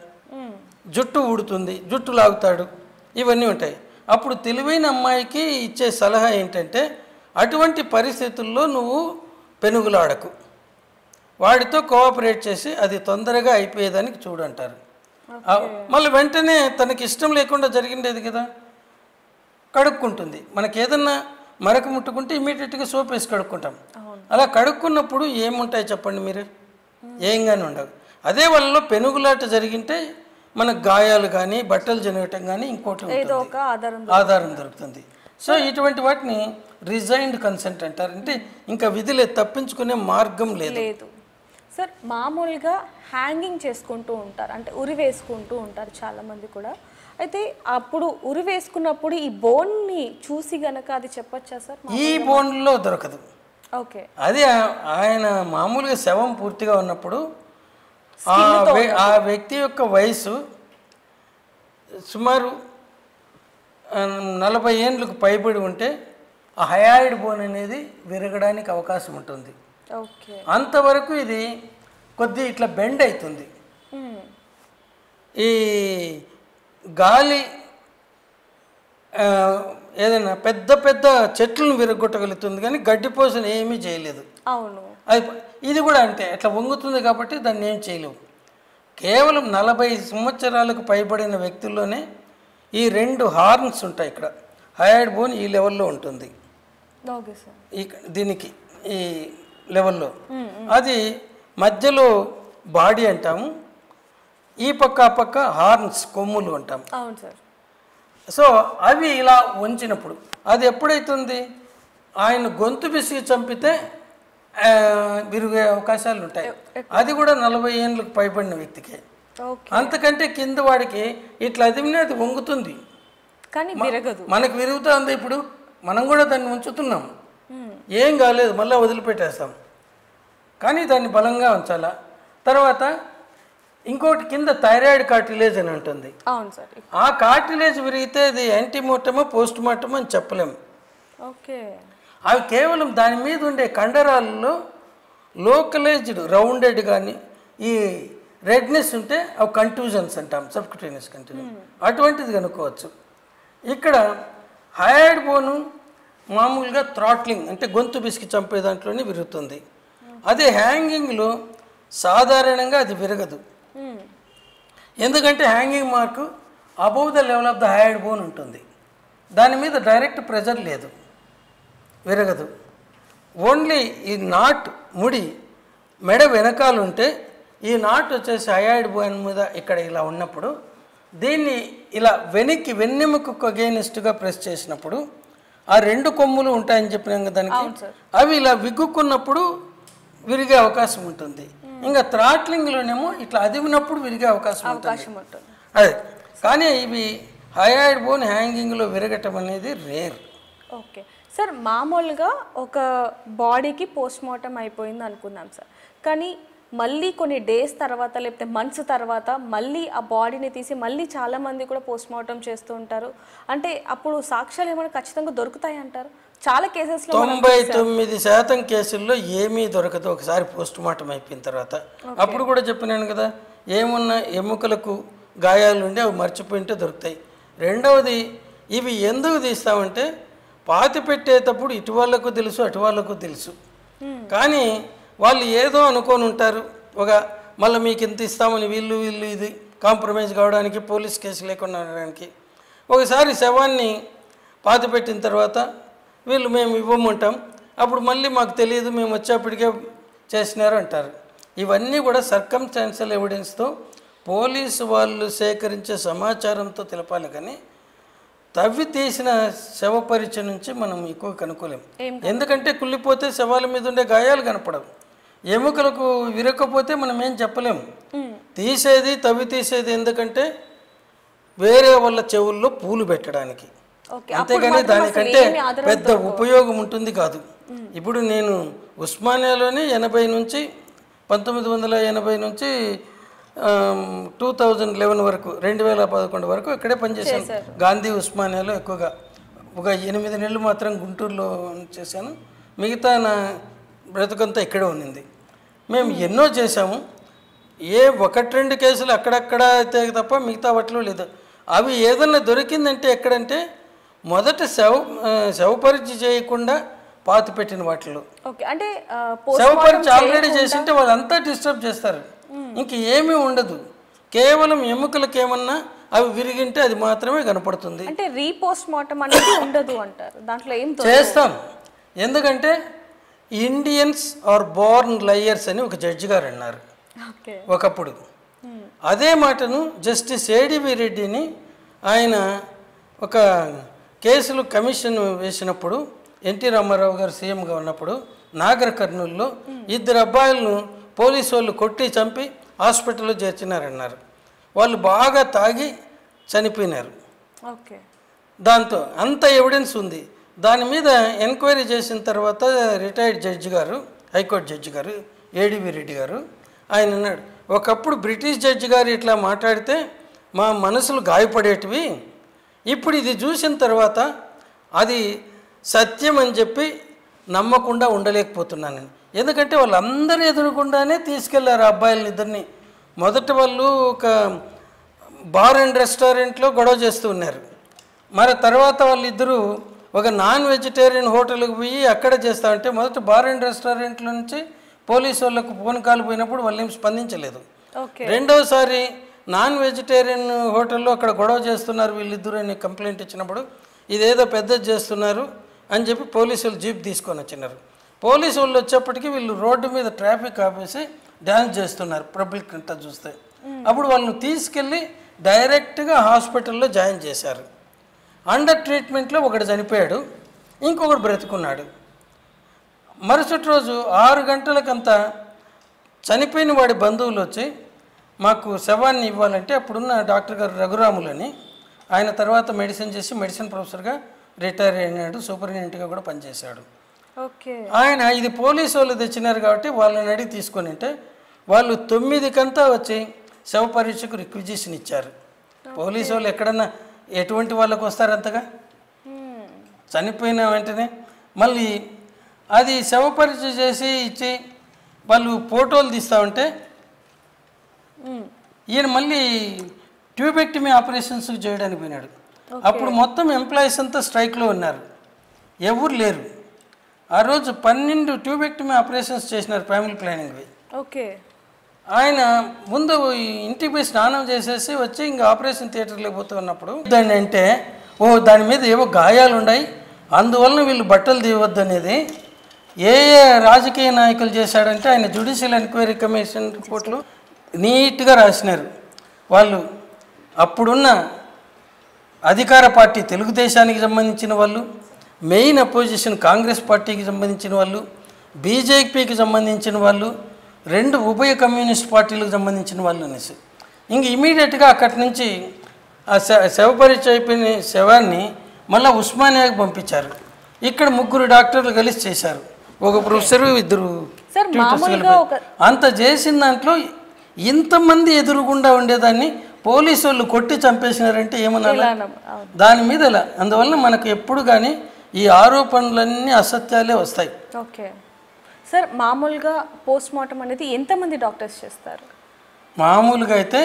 జుట్టు ఊడుతుంది, జుట్టు లాగుతాడు, ఇవన్నీ ఉంటాయి. అప్పుడు తెలివైన అమ్మాయికి ఇచ్చే సలహా ఏంటంటే అటువంటి పరిస్థితుల్లో నువ్వు పెనుగులాడకు, వాడితో కోఆపరేట్ చేసి అది తొందరగా అయిపోయేదానికి చూడంటారు. మళ్ళీ వెంటనే తనకి ఇష్టం లేకుండా జరిగిండేది కదా, కడుక్కుంటుంది. మనకి ఏదన్నా మరక ముట్టుకుంటే ఇమీడియట్గా సోప్ వేసి కడుక్కుంటాం. అలా కడుక్కున్నప్పుడు ఏముంటాయి చెప్పండి మీరు? ఏంగానే ఉండవు. అదే వాళ్ళలో పెనుగులాట జరిగింటే మనకు గాయాలు కానీ బట్టలు జరగటం కానీ ఇంకోటి ఆధారం దొరుకుతుంది. సో ఇటువంటి వాటిని రిజైన్డ్ కన్సెంట్ అంటారు. అంటే ఇంకా విధిలే, తప్పించుకునే మార్గం లేదు. సార్ మామూలుగా హ్యాంగింగ్ చేసుకుంటూ ఉంటారు, అంటే ఉరి వేసుకుంటూ ఉంటారు చాలామంది కూడా. అయితే అప్పుడు ఉరి వేసుకున్నప్పుడు ఈ బోన్ని చూసి గనక అది చెప్పచ్చా సార్? ఈ బోన్లో దొరకదు. ఓకే. అది ఆయన మామూలుగా శవం పూర్తిగా ఉన్నప్పుడు ఆ వ్యక్తి యొక్క వయసు సుమారు 40 ఏళ్ళకు పైబడి ఉంటే ఆ హయాయిడ్ బోన్ అనేది విరగడానికి అవకాశం ఉంటుంది. అంతవరకు ఇది కొద్ది ఇట్లా బెండ్ అవుతుంది. ఈ గాలి ఏదైనా పెద్ద పెద్ద చెట్లను విరగొట్టగలుగుతుంది కానీ గడ్డిపోసను ఏమీ చేయలేదు. అవును. ఇది కూడా అంతే, అట్లా వంగుతుంది కాబట్టి దాన్ని ఏం చేయలేవు. కేవలం 40 సంవత్సరాలకు పైబడిన వ్యక్తుల్లోనే ఈ 2 హార్న్స్ ఉంటాయి. ఇక్కడ హయాయిడ్ బోన్ ఈ లెవెల్లో ఉంటుంది, దీనికి ఈ లెవెల్లో. అది మధ్యలో బాడీ అంటాము, ఈ పక్క ఆ పక్క హార్న్స్ కొమ్ములు అంటాం. సో అవి ఇలా వంచినప్పుడు అది ఎప్పుడైతుంది, ఆయన గొంతు విసిగి చంపితే విరిగే అవకాశాలు ఉంటాయి. అది కూడా 40 ఏళ్ళకు పైబడిన వ్యక్తికి. అంతకంటే కింద వాడికి ఇట్లా అదిమినే అది వంగుతుంది కానీ విరగదు. మనకు విరుగుతుంది. ఇప్పుడు మనం కూడా దాన్ని ఉంచుతున్నాం, ఏం కాలేదు, మళ్ళీ వదిలిపెట్టేస్తాం. కానీ దాన్ని బలంగా ఉంచాలా. తర్వాత ఇంకోటి కింద థైరాయిడ్ కార్టిలేజ్ అని ఉంటుంది. అవును సార్. ఆ కార్టిలేజ్ విరిగితే అది యాంటీమోర్టమో పోస్ట్ మార్టమో అని చెప్పలేము. ఓకే. అవి కేవలం దాని మీద ఉండే కండరాలలో లోకలైజ్డ్ రౌండెడ్ కానీ ఈ రెడ్నెస్ ఉంటే అవి కంట్యూజన్స్ అంటాం, సబ్క్యూటేనియస్ కంట్యూజన్, అటువంటిది కనుక్కోవచ్చు. ఇక్కడ హైడ్ బోను మామూలుగా థ్రాట్లింగ్ అంటే గొంతు బిసికి చంపే దాంట్లోనే విరుగుతుంది. అదే హ్యాంగింగ్లో సాధారణంగా అది విరగదు. ఎందుకంటే hanging mark above the level of the hide bone ఉంటుంది, దాని మీద డైరెక్ట్ ప్రెజర్ లేదు, విరగదు. ఓన్లీ ఈ నాట్ ముడి మెడ వెనకాల ఉంటే ఈ నాట్ వచ్చేసి హైడ్ బోన్ మీద ఇక్కడ ఇలా ఉన్నప్పుడు దీన్ని ఇలా వెనక్కి వెన్నెముకకు అగెయినిస్ట్గా ప్రెస్ చేసినప్పుడు ఆ రెండు కొమ్ములు ఉంటాయని చెప్పినాం దానికి, అవి ఇలా విగ్గుకున్నప్పుడు విరిగే అవకాశం ఉంటుంది. ఇంకా థ్రాట్లింగ్లోనేమో ఇట్లా అదివినప్పుడు విరిగే అవకాశం ఉంటుంది. అదే కానీ ఇవి హైడ్ బోన్ హ్యాంగింగ్లో విరగటం అనేది రేర్. ఓకే సార్, మామూలుగా ఒక బాడీకి పోస్ట్ మార్టం అయిపోయింది అనుకుందాం సార్, కానీ మళ్ళీ కొన్ని డేస్ తర్వాత లేకపోతే మంత్స్ తర్వాత మళ్ళీ ఆ బాడీని తీసి మళ్ళీ చాలామంది కూడా పోస్ట్ మార్టం చేస్తూ ఉంటారు. అంటే అప్పుడు సాక్ష్యాలు ఏమైనా ఖచ్చితంగా దొరుకుతాయి అంటారు? చాలా కేసెస్లో 99% కేసుల్లో ఏమీ దొరకదు ఒకసారి పోస్ట్ మార్టం అయిపోయిన తర్వాత. అప్పుడు కూడా చెప్పినాను కదా, ఏమున్నా ఎముకలకు గాయాలు ఉండి అవి మర్చిపోయింటే దొరుకుతాయి. రెండవది ఇవి ఎందుకు తీస్తామంటే పాతి పెట్టేటప్పుడు ఇటు వాళ్ళకు తెలుసు అటు వాళ్ళకు తెలుసు, కానీ వాళ్ళు ఏదో అనుకొని ఉంటారు, ఒక మళ్ళీ మీకు ఇంత ఇస్తామని వీళ్ళు ఇది కాంప్రమైజ్ కావడానికి, పోలీస్ కేసు లేకుండా ఉండడానికి. ఒకసారి శవాన్ని పాతి పెట్టిన తర్వాత వీళ్ళు మేము ఇవ్వమంటాం, అప్పుడు మళ్ళీ మాకు తెలియదు మేము వచ్చేప్పటికే చేసినారు అంటారు. ఇవన్నీ కూడా సర్కమ్స్టాన్షియల్ ఎవిడెన్స్తో పోలీసు వాళ్ళు సేకరించే సమాచారంతో తెలపాలి, కానీ తవ్వి తీసిన శవ పరీక్ష నుంచి మనం ఎక్కువ కనుక్కోలేం. ఎందుకంటే కుళ్ళిపోతే శవాల మీద ఉండే గాయాలు కనపడవు, ఎముకలకు విరకపోతే మనం ఏం చెప్పలేము. తవ్వి తీసేది ఎందుకంటే వేరే వాళ్ళ చెవుల్లో పూలు పెట్టడానికి, అంతేగాని దానికంటే పెద్ద ఉపయోగం ఉంటుంది కాదు. ఇప్పుడు నేను ఉస్మానియాలోనే 1980 నుంచి 2011 వరకు 2011 వరకు ఇక్కడే పనిచేశాను. గాంధీ ఉస్మానియాలో ఎక్కువగా ఒక 8 నెలలు మాత్రం గుంటూరులో చేశాను, మిగతా నా బ్రతుకంతా ఇక్కడే ఉన్నింది. మేము ఎన్నో చేసాము, 1-2 కేసులు అక్కడక్కడ అయితే తప్ప మిగతా వాటిలో లేదు. అవి ఏదన్నా దొరికిందంటే ఎక్కడంటే మొదట శవ పరీక్ష చేయకుండా పాతి పెట్టిన వాటిలో. శవ పరీక్ష ఆల్రెడీ చేసింటే వాళ్ళంతా డిస్టర్బ్ చేస్తారు, ఇంక ఏమీ ఉండదు, కేవలం ఎముకలకు ఏమన్నా అవి విరిగింటే అది మాత్రమే కనపడుతుంది. అంటే రీపోస్ట్ మార్టం అనేది ఉండదు అంటారు, దాంట్లో ఏం చేస్తాం. ఎందుకంటే ఇండియన్స్ ఆర్ బోర్న్ లయర్స్ అని ఒక జడ్జి గారు అన్నారు ఒకప్పుడు. అదే మాటను జస్టిస్ ఏడివి రెడ్డిని ఆయన ఒక కేసులు కమిషన్ వేసినప్పుడు ఎన్టీ రామారావు గారు సీఎంగా ఉన్నప్పుడు నాగర్ కర్నూలులో 2 అబ్బాయిలను పోలీసు వాళ్ళు కొట్టి చంపి హాస్పిటల్లో చేర్చినారన్నారు. వాళ్ళు బాగా తాగి చనిపోయినారు. దాంతో అంత ఎవిడెన్స్ ఉంది. దాని మీద ఎంక్వైరీ చేసిన తర్వాత రిటైర్డ్ జడ్జి గారు, హైకోర్టు జడ్జి గారు ఏడివి రెడ్డి గారు, ఆయన అన్నాడు, ఒకప్పుడు బ్రిటిష్ జడ్జి గారు ఇట్లా మాట్లాడితే మా మనసులు గాయపడేటివి, ఇప్పుడు ఇది చూసిన తర్వాత అది సత్యం అని చెప్పి నమ్మకుండా ఉండలేకపోతున్నాను. ఎందుకంటే వాళ్ళందరూ ఎదురుకుండానే తీసుకెళ్లారు అబ్బాయిలని ఇద్దరిని. మొదట వాళ్ళు ఒక బార్ అండ్ రెస్టారెంట్లో గొడవ చేస్తూ ఉన్నారు, మరి తర్వాత వాళ్ళిద్దరూ ఒక నాన్ వెజిటేరియన్ హోటల్కి పోయి అక్కడ చేస్తామంటే మొదట బార్ అండ్ రెస్టారెంట్లో నుంచి పోలీసు వాళ్ళకు ఫోన్ కాల్ పోయినప్పుడు వాళ్ళు ఏం స్పందించలేదు. రెండోసారి నాన్ వెజిటేరియన్ హోటల్లో అక్కడ గొడవ చేస్తున్నారు వీళ్ళిద్దరు అని కంప్లైంట్ ఇచ్చినప్పుడు ఇదేదో పెద్దది చేస్తున్నారు అని చెప్పి పోలీసులు జీప్ తీసుకొని వచ్చినారు. పోలీసు వాళ్ళు వచ్చేప్పటికీ వీళ్ళు రోడ్డు మీద ట్రాఫిక్ ఆపేసి డ్యాన్స్ చేస్తున్నారు పబ్లిక్ అంతా చూస్తే. అప్పుడు వాళ్ళని తీసుకెళ్ళి డైరెక్ట్గా హాస్పిటల్లో జాయిన్ చేశారు. అండర్ ట్రీట్మెంట్లో ఒకడు చనిపోయాడు, ఇంకొకడు బ్రతుకున్నాడు. మరుసటి రోజు 6 గంటలకంతా చనిపోయిన వాడి బంధువులు వచ్చి మాకు శవాన్ని ఇవ్వాలంటే అప్పుడున్న డాక్టర్ గారు రఘురాములని, ఆయన తర్వాత మెడిసిన్ చేసి మెడిసిన్ ప్రొఫెసర్గా రిటైర్ అయినాడు, సూపరింటెండెంట్గా కూడా పనిచేశాడు. ఆయన ఇది పోలీసు వాళ్ళు తెచ్చినారు కాబట్టి వాళ్ళని అడిగి తీసుకొని ఉంటే వాళ్ళు 9 వచ్చి శవ పరీక్షకు రిక్విజిషన్ ఇచ్చారు. పోలీసు వాళ్ళు ఎక్కడన్నా ఎటువంటి వాళ్ళకు వస్తారు అంతగా? చనిపోయిన వెంటనే మళ్ళీ అది శవ పరీక్ష చేసి ఇచ్చి వాళ్ళు ఫోటోలు తీస్తూ ఉంటే ఈయన మళ్ళీ ట్యూబెక్టమీ ఆపరేషన్స్ చేయడానికి పోయినాడు. అప్పుడు మొత్తం ఎంప్లాయీస్ అంతా స్ట్రైక్లో ఉన్నారు, ఎవరు లేరు. ఆ రోజు 12 ట్యూబెక్టమీ ఆపరేషన్స్ చేసినారు ఫ్యామిలీ ప్లానింగ్వి. ఓకే. ఆయన ముందు ఇంటికి పోయి స్నానం చేసేసి వచ్చి ఇంకా ఆపరేషన్ థియేటర్లోకి పోతూ ఉన్నప్పుడు దాన్ని అంటే దాని మీద ఏవో గాయాలు ఉన్నాయి, అందువలన వీళ్ళు బట్టలు తీయవద్దు అనేది ఏ రాజకీయ నాయకులు చేశాడంటే ఆయన జ్యుడిషియల్ ఎంక్వైరీ కమిషన్ రిపోర్ట్లు నీట్గా రాసినారు. వాళ్ళు అప్పుడున్న అధికార పార్టీ తెలుగుదేశానికి సంబంధించిన వాళ్ళు, మెయిన్ అపోజిషన్ కాంగ్రెస్ పార్టీకి సంబంధించిన వాళ్ళు, బీజేపీకి సంబంధించిన వాళ్ళు, 2 ఉభయ కమ్యూనిస్ట్ పార్టీలకు సంబంధించిన వాళ్ళు అనేసి ఇంక ఇమీడియట్గా అక్కడి నుంచి ఆ శవ పరీక్ష అయిపోయిన శవాన్ని మళ్ళీ ఉస్మానియాకి పంపించారు. ఇక్కడ 3 డాక్టర్లు కలిసి చేశారు, ఒక ప్రొఫెసరు 2 ట్యూటర్స్. అంత చేసిన దాంట్లో ఇంతమంది ఎదురుగుండా ఉండేదాన్ని పోలీసు వాళ్ళు కొట్టి చంపేసినారంటే ఏమన్నా దాని మీద ఎలా? అందువల్ల మనకు ఎప్పుడు కానీ ఈ ఆరోపణలన్నీ అసత్యాలే వస్తాయి. ఓకే సార్, మామూలుగా పోస్ట్ మార్టం అనేది ఎంతమంది డాక్టర్స్ చేస్తారు? మామూలుగా అయితే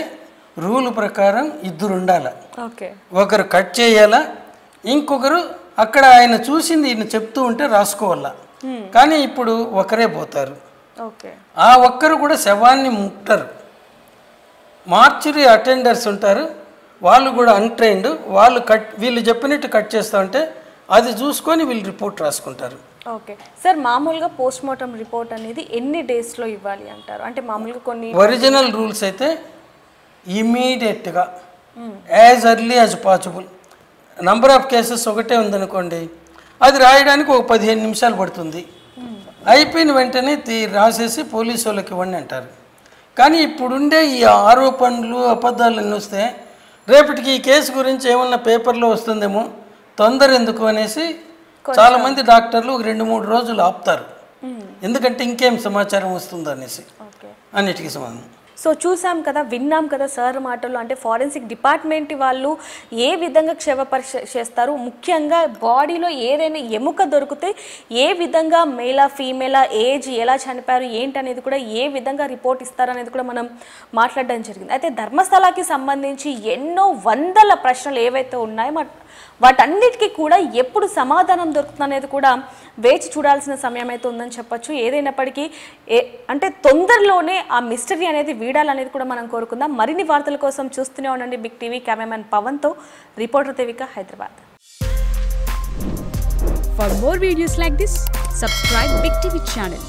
రూల్ ప్రకారం 2 ఉండాలి. ఓకే. ఒకరు కట్ చేయాలా, ఇంకొకరు అక్కడ ఆయన చూసింది ఈయన చెప్తూ ఉంటే రాసుకోవాలా. కానీ ఇప్పుడు ఒకరే పోతారు. ఓకే. ఆ ఒక్కరు కూడా శవాన్ని ముట్టరు. మార్చురీ అటెండర్స్ ఉంటారు, వాళ్ళు కూడా అన్ట్రైన్డ్. వాళ్ళు వీళ్ళు చెప్పినట్టు కట్ చేస్తూ ఉంటే అది చూసుకొని వీళ్ళు రిపోర్ట్ రాసుకుంటారు. ఓకే సార్, మామూలుగా పోస్ట్ మార్టం రిపోర్ట్ అనేది ఎన్ని డేస్లో ఇవ్వాలి అంటారు? అంటే మామూలుగా కొన్ని ఒరిజినల్ రూల్స్ అయితే ఇమీడియట్గా as early as possible. Number of cases ఒకటే ఉందనుకోండి, అది రాయడానికి ఒక 15 నిమిషాలు పడుతుంది. అయిపోయిన వెంటనే రాసేసి పోలీసు వాళ్ళకి ఇవ్వండి అంటారు. కానీ ఇప్పుడుండే ఈ ఆరోపణలు అబద్ధాలు వస్తే రేపటికి ఈ కేసు గురించి ఏమన్నా పేపర్లో వస్తుందేమో, తొందర ఎందుకు అనేసి చాలామంది డాక్టర్లు 2-3 రోజులు ఆపుతారు. ఎందుకంటే ఇంకేం సమాచారం వస్తుందో అనేసి అన్నిటికీ సమాధానం. సో చూసాం కదా, విన్నాం కదా సార్ మాటలు. అంటే ఫారెన్సిక్ డిపార్ట్మెంట్ వాళ్ళు ఏ విధంగా క్షవ పరీక్ష చేస్తారు, ముఖ్యంగా బాడీలో ఏదైనా ఎముక దొరికితే ఏ విధంగా మేలా ఫీమేలా, ఏజ్, ఎలా చనిపోయారు ఏంటనేది కూడా ఏ విధంగా రిపోర్ట్ ఇస్తారనేది కూడా మనం మాట్లాడడం జరిగింది. అయితే ధర్మస్థలాకి సంబంధించి ఎన్నో వందల ప్రశ్నలు ఏవైతే ఉన్నాయో వాటన్నిటికీ కూడా ఎప్పుడు సమాధానం దొరుకుతుంది అనేది కూడా వేచి చూడాల్సిన సమయం అయితే ఉందని చెప్పొచ్చు. ఏదైనప్పటికీ అంటే తొందరలోనే ఆ మిస్టరీ అనేది వీడాలనేది కూడా మనం కోరుకుందాం. మరిన్ని వార్తల కోసం చూస్తూనే ఉండండి బిగ్ టీవీ. కెమెరామెన్ పవన్తో reporter Devika, Hyderabad. For more videos like this, subscribe Big TV channel.